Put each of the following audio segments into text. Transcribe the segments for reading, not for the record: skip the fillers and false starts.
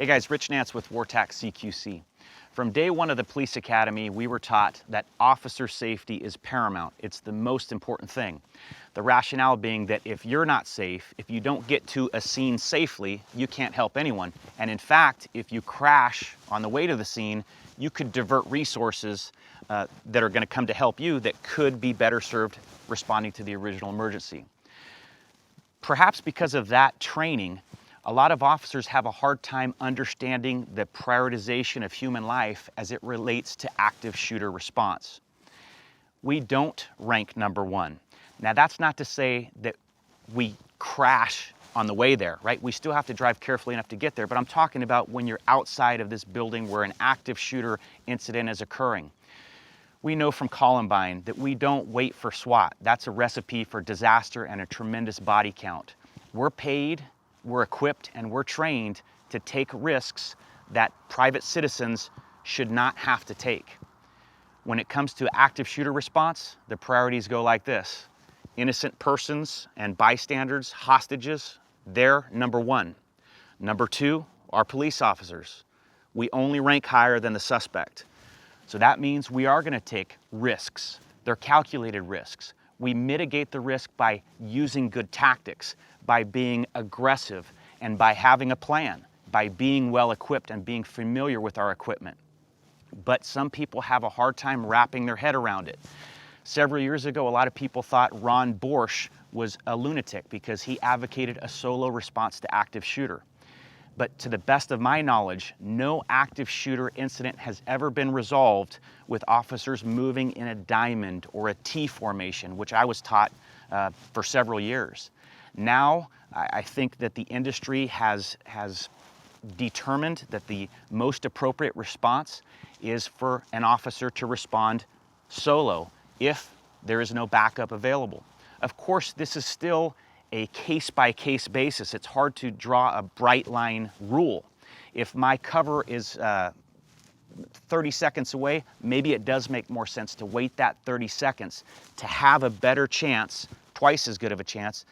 Hey guys, Rich Nance with WarTac CQC. From day one of the police academy, we were taught that officer safety is paramount. It's the most important thing. The rationale being that if you're not safe, if you don't get to a scene safely, you can't help anyone. And in fact, if you crash on the way to the scene, you could divert resources that are going to come to help you that could be better served responding to the original emergency. Perhaps because of that training, a lot of officers have a hard time understanding the prioritization of human life as it relates to active shooter response. We don't rank number one. Now that's not to say that we crash on the way there, right? We still have to drive carefully enough to get there, but I'm talking about when you're outside of this building where an active shooter incident is occurring. We know from Columbine that we don't wait for SWAT. That's a recipe for disaster and a tremendous body count. We're paid, we're equipped, and we're trained to take risks that private citizens should not have to take. When it comes to active shooter response, the priorities go like this. Innocent persons and bystanders, hostages, they're number one. Number two, our police officers. We only rank higher than the suspect. So that means we are going to take risks. They're calculated risks. We mitigate the risk by using good tactics, by being aggressive, and by having a plan, by being well equipped and being familiar with our equipment. But some people have a hard time wrapping their head around it. Several years ago, a lot of people thought Ron Borsch was a lunatic because he advocated a solo response to active shooter. But to the best of my knowledge, no active shooter incident has ever been resolved with officers moving in a diamond or a T formation, which I was taught for several years. Now, I think that the industry has determined that the most appropriate response is for an officer to respond solo if there is no backup available. Of course, this is still a case-by-case basis. It's hard to draw a bright line rule. If my cover is 30 seconds away, maybe it does make more sense to wait that 30 seconds to have a better chance, twice as good of a chance,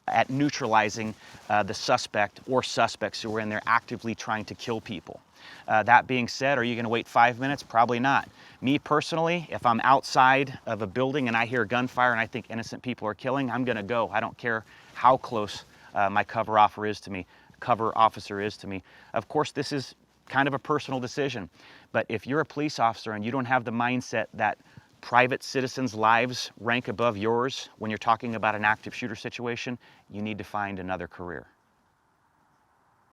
at neutralizing the suspect or suspects who are in there actively trying to kill people. That being said, are you going to wait 5 minutes? Probably not. Me personally, if I'm outside of a building and I hear gunfire and I think innocent people are killing, I'm going to go. I don't care how close my cover officer is to me. Of course, this is kind of a personal decision, but if you're a police officer and you don't have the mindset that private citizens' lives rank above yours when you're talking about an active shooter situation, you need to find another career.